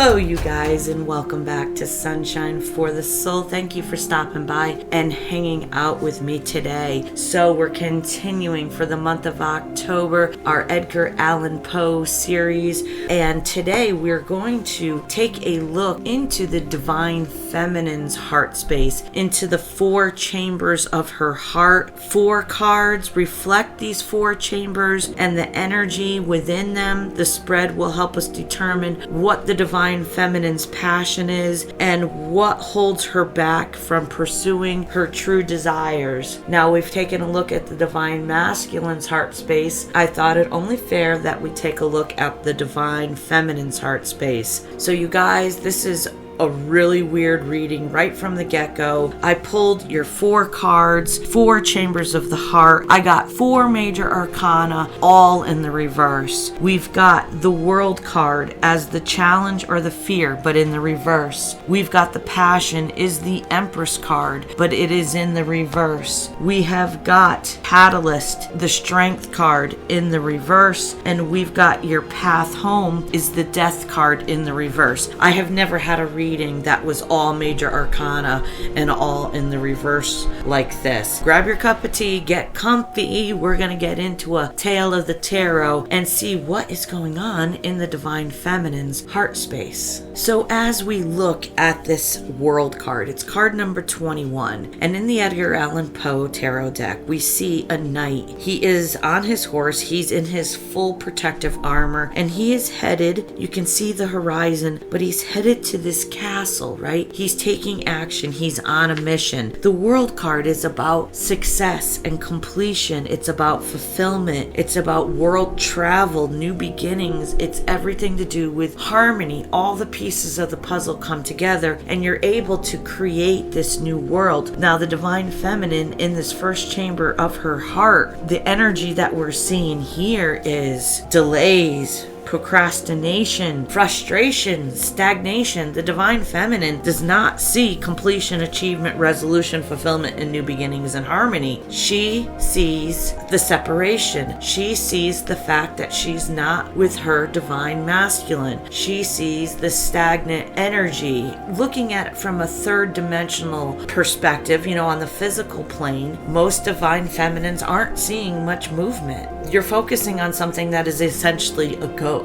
Hello, you guys, and welcome back to Sunshine for the Soul. Thank you for stopping by and hanging out with me today. So we're continuing for the month of October our Edgar Allan Poe series, and today we're going to take a look into the Divine Feminine's heart space, into the 4 chambers of her heart. 4 cards reflect these 4 chambers and the energy within them. The spread will help us determine what the Divine Feminine's passion is and what holds her back from pursuing her true desires. Now we've taken a look at the Divine Masculine's heart space. I thought it only fair that we take a look at the Divine Feminine's heart space. So you guys, this is a really weird reading right from the get-go. I pulled your 4 cards, 4 chambers of the heart. I got 4 major arcana, all in the reverse. We've got the World card as the challenge or the fear, but in the reverse. We've got the passion is the Empress card, but it is in the reverse. We have got Catalyst, the strength card, in the reverse, and we've got your path home is the Death card in the reverse. I have never had a reading that was all major arcana and all in the reverse like this. Grab your cup of tea, get comfy. We're going to get into a tale of the tarot and see what is going on in the Divine Feminine's heart space. So as we look at this World card, it's card number 21, and in the Edgar Allan Poe tarot deck we see a knight. He is on his horse, he's in his full protective armor, and he is headed, you can see the horizon, but he's headed to this castle, right? He's taking action. He's on a mission. The World card is about success and completion. It's about fulfillment. It's about world travel, new beginnings. It's everything to do with harmony. All the pieces of the puzzle come together and you're able to create this new world. Now, the Divine Feminine in this first chamber of her heart, the energy that we're seeing here is delays, procrastination, frustration, stagnation. The Divine Feminine does not see completion, achievement, resolution, fulfillment, and new beginnings and harmony. She sees the separation. She sees the fact that she's not with her Divine Masculine. She sees the stagnant energy. Looking at it from a 3rd dimensional perspective, on the physical plane, most Divine Feminines aren't seeing much movement. You're focusing on something that is essentially a ghost.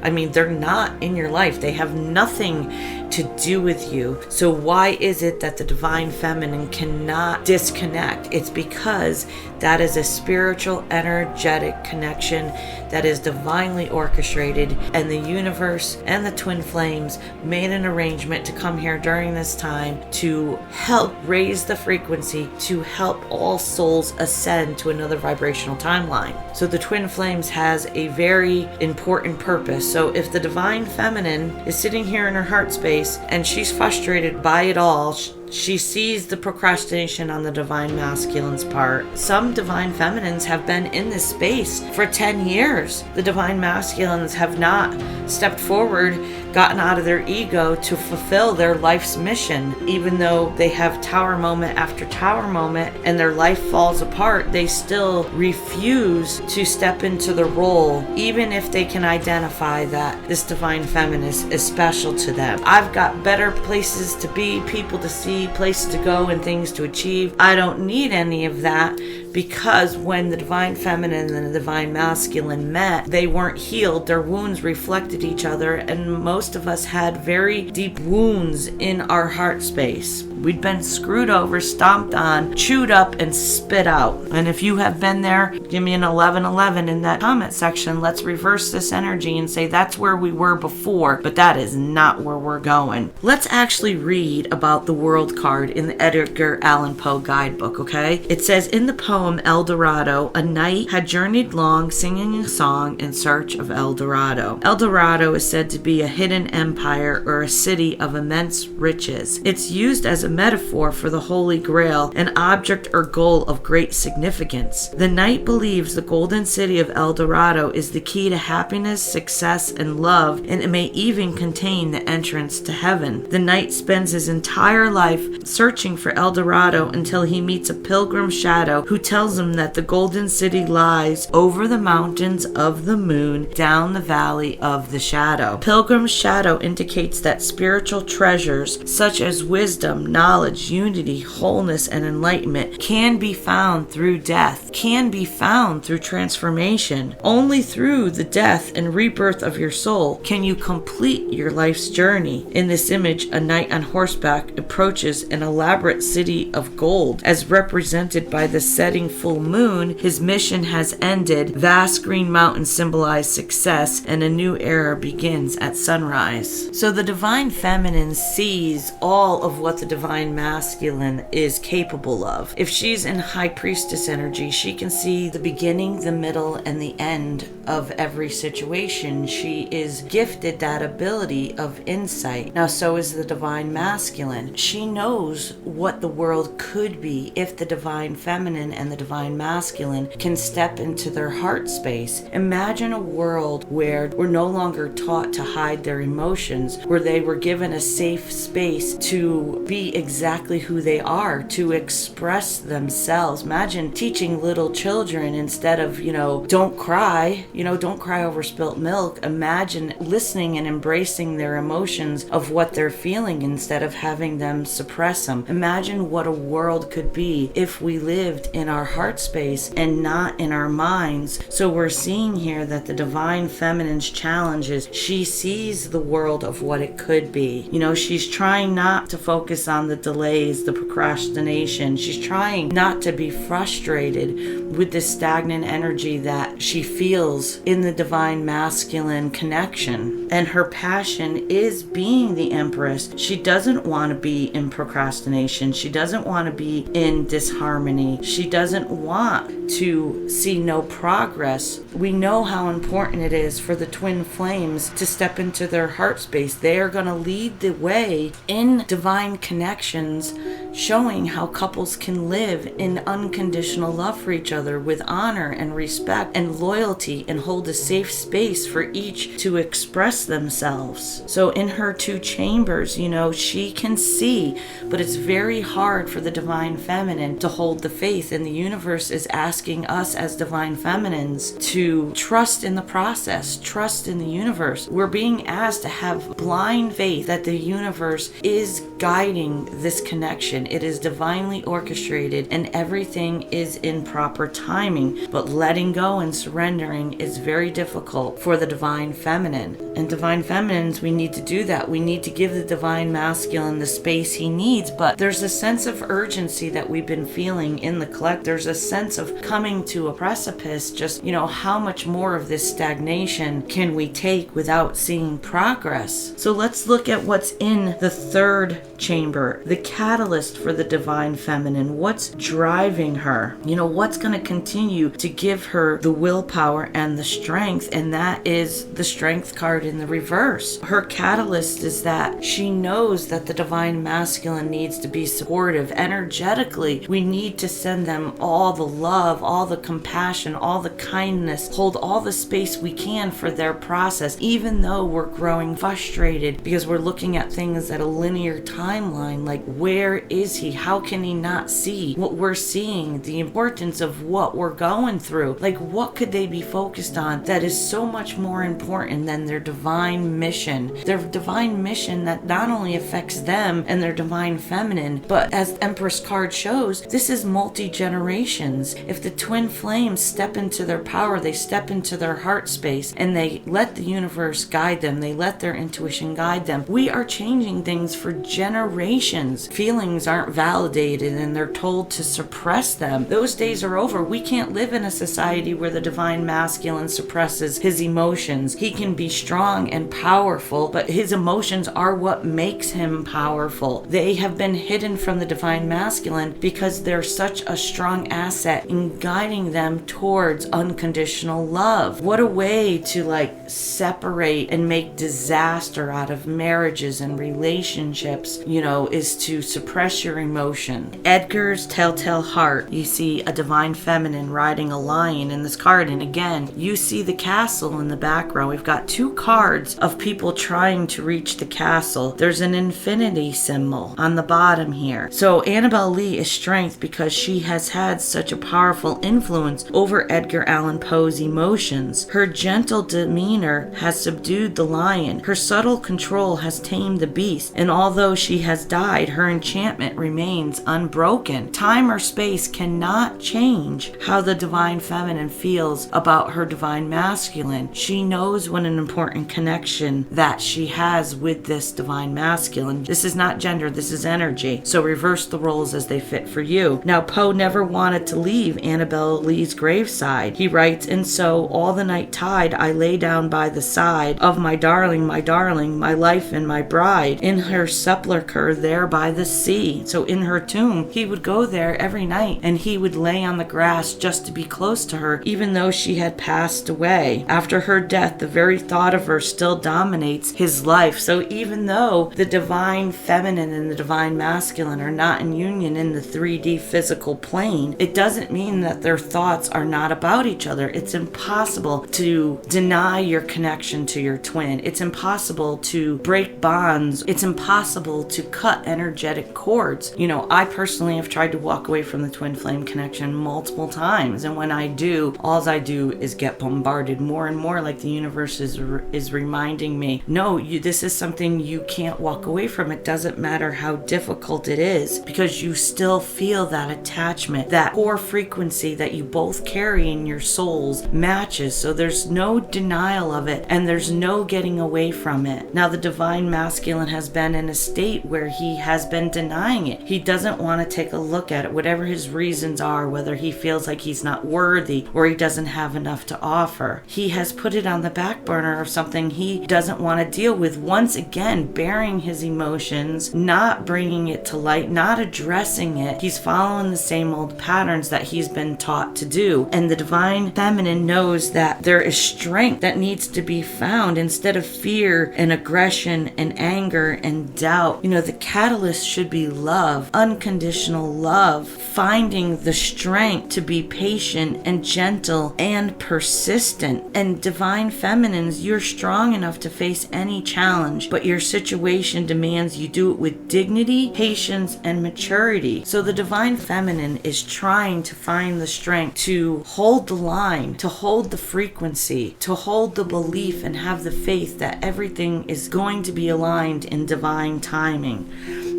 I mean, they're not in your life. They have nothing to do with you. So why is it that the Divine Feminine cannot disconnect? It's because that is a spiritual, energetic connection that is divinely orchestrated, and the universe and the twin flames made an arrangement to come here during this time to help raise the frequency, to help all souls ascend to another vibrational timeline. So the twin flames has a very important purpose. So if the Divine Feminine is sitting here in her heart space and she's frustrated by it all, she sees the procrastination on the Divine Masculine's part. Some Divine Feminines have been in this space for 10 years. The Divine Masculines have not stepped forward, gotten out of their ego to fulfill their life's mission. Even though they have tower moment after tower moment and their life falls apart, they still refuse to step into the role, even if they can identify that this Divine Feminine is special to them. I've got better places to be, people to see, places to go, and things to achieve. I don't need any of that, because when the Divine Feminine and the Divine Masculine met, they weren't healed. Their wounds reflected each other, and most of us had very deep wounds in our heart space. We'd been screwed over, stomped on, chewed up, and spit out. And if you have been there, give me an 1111 in that comment section. Let's reverse this energy and say that's where we were before, but that is not where we're going. Let's actually read about the World card in the Edgar Allan Poe guidebook, okay? It says, in the poem El Dorado, a knight had journeyed long singing a song in search of El Dorado. El Dorado is said to be a hidden empire or a city of immense riches. It's used as a metaphor for the Holy Grail, an object or goal of great significance. The knight believes the golden city of El Dorado is the key to happiness, success, and love, and it may even contain the entrance to heaven. The knight spends his entire life searching for El Dorado until he meets a pilgrim shadow who tells him that the golden city lies over the mountains of the moon, down the valley of the shadow. Pilgrim's shadow indicates that spiritual treasures such as wisdom, knowledge, unity, wholeness, and enlightenment can be found through death, can be found through transformation. Only through the death and rebirth of your soul can you complete your life's journey. In this image, a knight on horseback approaches an elaborate city of gold. As represented by the setting full moon, his mission has ended. Vast green mountains symbolize success, and a new era begins at sunrise. So the divine feminine sees all of what the divine masculine is capable of. If she's in high priestess energy, she can see the beginning, the middle, and the end of every situation. She is gifted that ability of insight. Now, so is the divine masculine. She knows what the world could be if the divine feminine and the divine masculine can step into their heart space. Imagine a world where we're no longer taught to hide their emotions, where they were given a safe space to be exactly who they are, to express themselves. Imagine teaching little children instead of, don't cry, don't cry over spilt milk. Imagine listening and embracing their emotions of what they're feeling instead of having them suppress them. Imagine what a world could be if we lived in our heart space and not in our minds. So we're seeing here that the divine feminine's challenge is she sees the world of what it could be. She's trying not to focus on the delays, the procrastination. She's trying not to be frustrated with the stagnant energy that she feels in the divine masculine connection. And her passion is being the empress. She doesn't want to be in procrastination. She doesn't want to be in disharmony. She doesn't want to see no progress. We know how important it is for the twin flames to step into their heart space. They are going to lead the way in divine connections, showing how couples can live in unconditional love for each other with honor and respect and loyalty, and hold a safe space for each to express themselves. So in her two chambers, she can see, but it's very hard for the divine feminine to hold the faith, and the universe is asking us as divine feminines to trust in the process, trust in the universe. We're being asked to have blind faith that the universe is guiding this connection. It is divinely orchestrated and everything is in proper timing, but letting go and surrendering is very difficult for the divine feminine. And divine feminines, we need to do that. We need to give the divine masculine the space he needs, but there's a sense of urgency that we've been feeling in the collect. There's a sense of coming to a precipice. Just, how much more of this stagnation can we take without seeing progress? So let's look at what's in the third chamber, the catalyst for the divine feminine. What's driving her? What's going to continue to give her the willpower and the strength? And that is the strength card in the reverse. Her catalyst is that she knows that the divine masculine needs to be supportive energetically. We need to send them all the love, all the compassion, all the kindness, hold all the space we can for their process, even though we're growing frustrated because we're looking at things at a linear timeline. Like, where is he? How can he not see what we're seeing? The importance of what we're going through. Like, what could they be focused on that is so much more important than their divine mission? Their divine mission that not only affects them and their divine feminine, but as Empress card shows, this is multi-generations. If the twin flames step into their power, they step into their heart space, and they let the universe guide them, they let their intuition guide them, we are changing things for generations. Feelings aren't validated and they're told to suppress them. Those days are over. We can't live in a society where the divine masculine suppresses his emotions. He can be strong and powerful, but his emotions are what makes him powerful. They have been hidden from the divine masculine because they're such a strong asset in guiding them towards unconditional love. What a way to separate and make disaster out of marriages and relationships, is to suppress express your emotion. Edgar's Telltale Heart, you see a divine feminine riding a lion in this card. And again, you see the castle in the background. We've got two cards of people trying to reach the castle. There's an infinity symbol on the bottom here. So Annabelle Lee is strength because she has had such a powerful influence over Edgar Allan Poe's emotions. Her gentle demeanor has subdued the lion. Her subtle control has tamed the beast. And although she has died, her enchantment remains unbroken. Time or space cannot change how the divine feminine feels about her divine masculine. She knows what an important connection that she has with this divine masculine. This is not gender, this is energy. So reverse the roles as they fit for you. Now, Poe never wanted to leave Annabelle Lee's graveside. He writes, "And so all the night tide I lay down by the side of my darling, my life and my bride, in her sepulchre there by the sea." So in her tomb, he would go there every night and he would lay on the grass just to be close to her, even though she had passed away. After her death, the very thought of her still dominates his life. So even though the divine feminine and the divine masculine are not in union in the 3D physical plane, it doesn't mean that their thoughts are not about each other. It's impossible to deny your connection to your twin. It's impossible to break bonds. It's impossible to cut energetic cords. You know, I personally have tried to walk away from the twin flame connection multiple times, and when I do, all I do is get bombarded more and more, like the universe is reminding me, no, this is something you can't walk away from. It doesn't matter how difficult it is, because you still feel that attachment, that core frequency that you both carry in your souls matches. So there's no denial of it, and there's no getting away from it. Now, the divine masculine has been in a state where he has been denying it. He doesn't want to take a look at it, whatever his reasons are, whether he feels like he's not worthy or he doesn't have enough to offer. He has put it on the back burner of something he doesn't want to deal with. Once again, bearing his emotions, not bringing it to light, not addressing it. He's following the same old patterns that he's been taught to do. And the divine feminine knows that there is strength that needs to be found instead of fear and aggression and anger and doubt. You know, the catalyst should be love, unconditional love, finding the strength to be patient and gentle and persistent. And divine feminines, you're strong enough to face any challenge, but your situation demands you do it with dignity, patience, and maturity. So the divine feminine is trying to find the strength to hold the line, to hold the frequency, to hold the belief and have the faith that everything is going to be aligned in divine timing.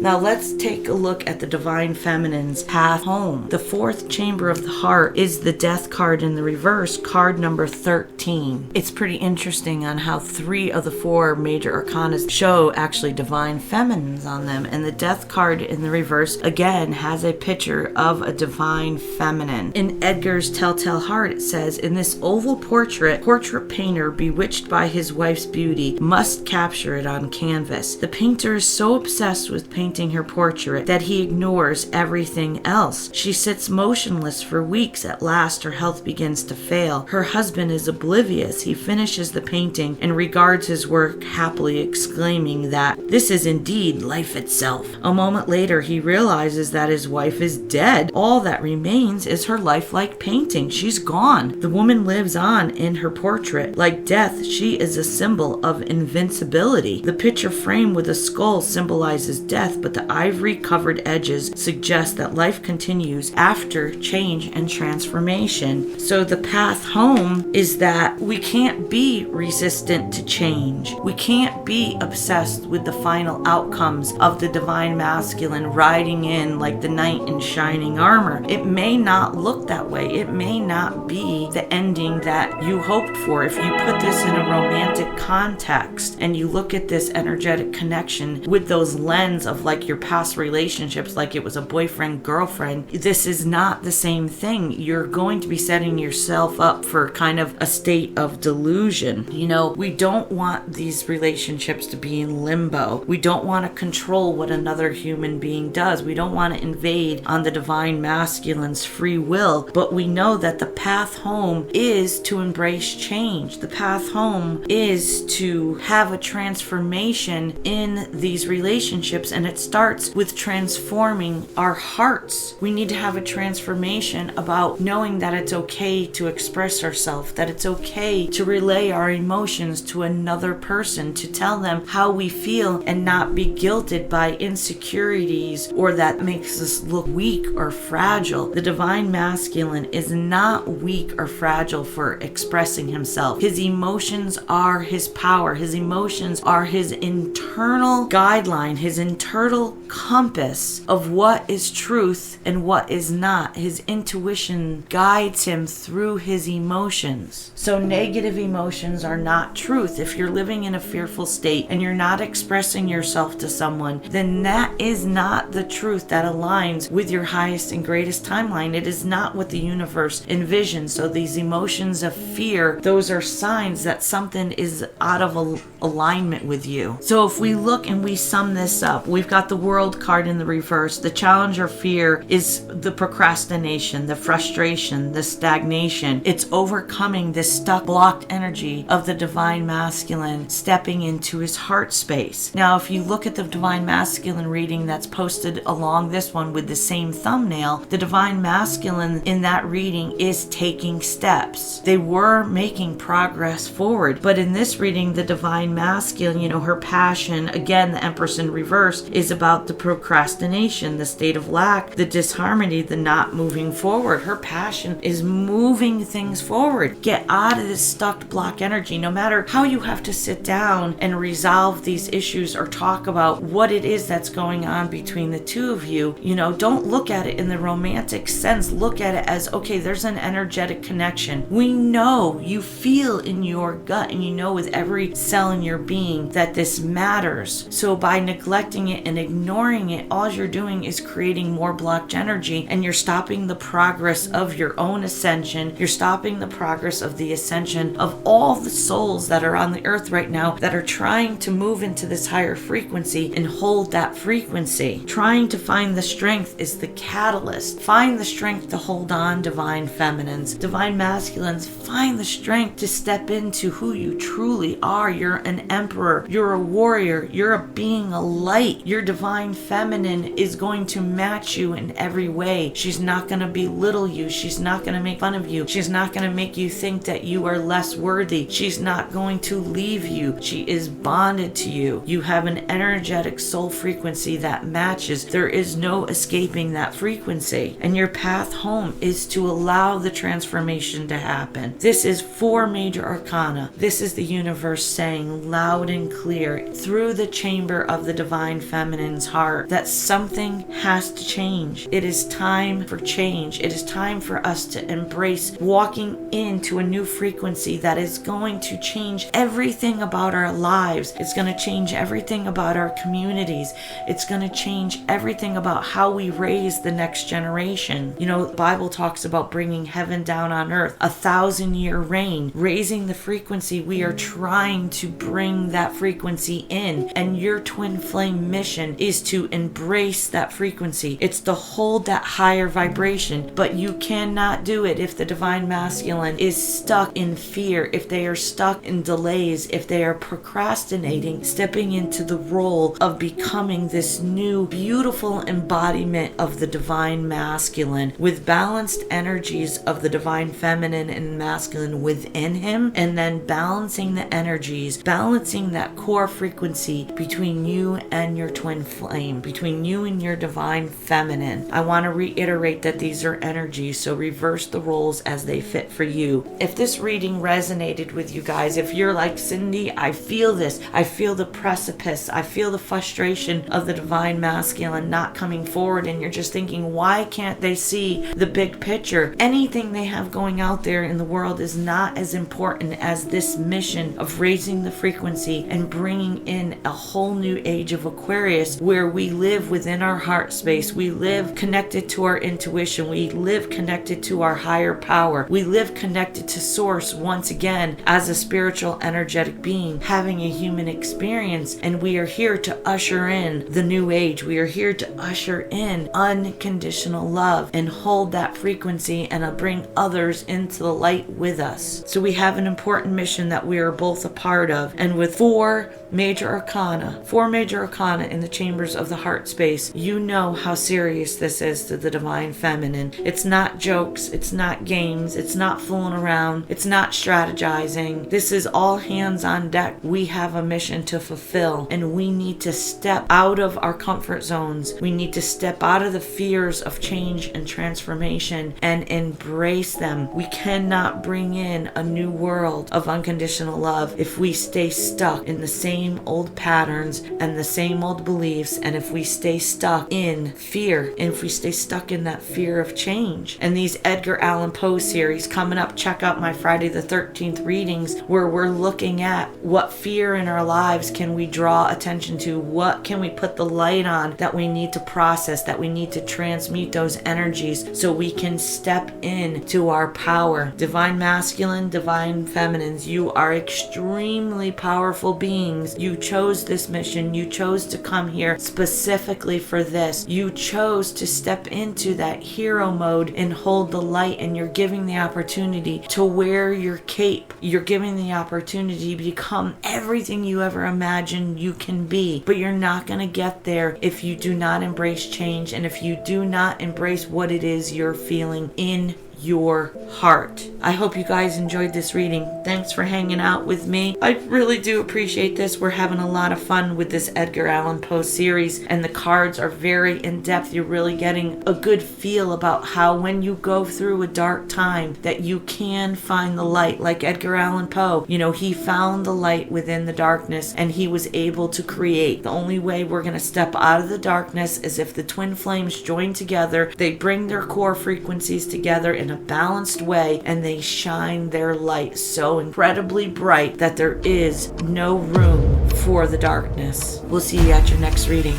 Now let's take a look at the divine feminine's path home. The fourth chamber of the heart is the death card in the reverse, card number 13. It's pretty interesting on how 3 of the 4 major arcana show actually divine feminines on them, and the death card in the reverse again has a picture of a divine feminine. In Edgar's Telltale Heart, it says, "In this oval portrait painter bewitched by his wife's beauty must capture it on canvas. The painter is so obsessed with painting her portrait that he ignores everything else. She sits motionless for weeks. At last her health begins to fail. Her husband is oblivious. He finishes the painting and regards his work happily, exclaiming that this is indeed life itself. A moment later he realizes that his wife is dead. All that remains is her lifelike painting. She's gone. The woman lives on in her portrait. Like death, she is a symbol of invincibility. The picture frame with a skull symbolizes death, but the ivory-covered edges suggest that life continues after change and transformation." So the path home is that we can't be resistant to change. We can't be obsessed with the final outcomes of the divine masculine riding in like the knight in shining armor. It may not look that way. It may not be the ending that you hoped for. If you put this in a romantic context and you look at this energetic connection with those lens of like your past relationships, like it was a boyfriend, girlfriend, this is not the same thing. You're going to be setting yourself up for kind of a state of delusion. You know, we don't want these relationships to be in limbo. We don't want to control what another human being does. We don't want to invade on the divine masculine's free will, but we know that the path home is to embrace change. The path home is to have a transformation in these relationships, and it starts with transforming our hearts. We need to have a transformation about knowing that it's okay to express ourselves, that it's okay to relay our emotions to another person, to tell them how we feel and not be guilted by insecurities or that makes us look weak or fragile. The divine masculine is not weak or fragile for expressing himself. His emotions are his power. His emotions are his internal guideline, his internal compass of what is truth and what is not. His intuition guides him through his emotions. So negative emotions are not truth. If you're living in a fearful state and you're not expressing yourself to someone, then that is not the truth that aligns with your highest and greatest timeline. It is not what the universe envisions. So these emotions of fear, those are signs that something is out of alignment with you. So if we look and we sum this up, we've got the World card in the reverse. The challenge or fear is the procrastination, the frustration, the stagnation. It's overcoming this stuck, blocked energy of the divine masculine, stepping into his heart space. Now, if you look at the divine masculine reading that's posted along this one with the same thumbnail, the divine masculine in that reading is taking steps. They were making progress forward, but in this reading, the divine masculine, her passion, again, the Empress in reverse, is about the procrastination, the state of lack, the disharmony, the not moving forward. Her passion is moving things forward. Get out of this stuck block energy. No matter how you have to sit down and resolve these issues or talk about what it is that's going on between the two of you, don't look at it in the romantic sense. Look at it as, okay, there's an energetic connection. We know, you feel in your gut and you know with every cell in your being that this matters. So by neglecting it and ignoring it, all you're doing is creating more blocked energy, and you're stopping the progress of your own ascension. You're stopping the progress of the ascension of all the souls that are on the earth right now that are trying to move into this higher frequency and hold that frequency. Trying to find the strength is the catalyst. Find the strength to hold on, divine feminines. Divine masculines, find the strength to step into who you truly are. You're an emperor. You're a warrior. You're a being of light. Your divine feminine is going to match you in every way. She's not going to belittle you. She's not going to make fun of you. She's not going to make you think that you are less worthy. She's not going to leave you. She is bonded to you. You have an energetic soul frequency that matches. There is no escaping that frequency. And your path home is to allow the transformation to happen. This is 4 major arcana. This is the universe saying loud and clear through the chamber of the divine feminine's heart that something has to change. It is time for change. It is time for us to embrace walking into a new frequency that is going to change everything about our lives. It's going to change everything about our communities. It's going to change everything about how we raise the next generation. The Bible talks about bringing heaven down on earth, 1,000-year reign, raising the frequency. We are trying to bring that frequency in, and your twin flame mission is to embrace that frequency. It's to hold that higher vibration, but you cannot do it if the divine masculine is stuck in fear, if they are stuck in delays, if they are procrastinating, stepping into the role of becoming this new beautiful embodiment of the divine masculine with balanced energies of the divine feminine and masculine within him, and then balancing the energies, balancing that core frequency between you and your twin flame, between you and your divine feminine. I want to reiterate that these are energies, so reverse the roles as they fit for you. If this reading resonated with you guys, if you're like, Cyndi, I feel this, I feel the precipice, I feel the frustration of the divine masculine not coming forward, and you're just thinking, why can't they see the big picture? Anything they have going out there in the world is not as important as this mission of raising the frequency and bringing in a whole new age of Aquarius, where we live within our heart space, we live connected to our intuition, we live connected to our higher power, we live connected to source once again as a spiritual energetic being having a human experience. And we are here to usher in the new age. We are here to usher in unconditional love and hold that frequency and bring others into the light with us. So we have an important mission that we are both a part of, and with 4 major arcana, 4 major arcana in the chambers of the heart space, you know how serious this is to the divine feminine. It's not jokes, it's not games, it's not fooling around, it's not strategizing. This is all hands on deck. We have a mission to fulfill, and we need to step out of our comfort zones. We need to step out of the fears of change and transformation and embrace them. We cannot bring in a new world of unconditional love if we stay stuck in the same old patterns and the same old beliefs, and if we stay stuck in fear, and if we stay stuck in that fear of change. And these Edgar Allan Poe series coming up, check out my Friday the 13th readings, where we're looking at what fear in our lives can we draw attention to, what can we put the light on that we need to process, that we need to transmute those energies so we can step into our power. Divine masculine, divine feminines, you are extremely powerful beings. You chose this mission. You chose to come here specifically for this. You chose to step into that hero mode and hold the light, and you're giving the opportunity to wear your cape. You're giving the opportunity to become everything you ever imagined you can be. But you're not going to get there if you do not embrace change, and if you do not embrace what it is you're feeling in your heart. I hope you guys enjoyed this reading. Thanks for hanging out with me. I really do appreciate this. We're having a lot of fun with this Edgar Allan Poe series, and the cards are very in depth. You're really getting a good feel about how when you go through a dark time that you can find the light. Like Edgar Allan Poe, he found the light within the darkness and he was able to create. The only way we're going to step out of the darkness is if the twin flames join together. They bring their core frequencies together in a balanced way, and they shine their light so incredibly bright that there is no room for the darkness. We'll see you at your next reading.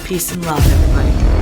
Peace and love, everybody.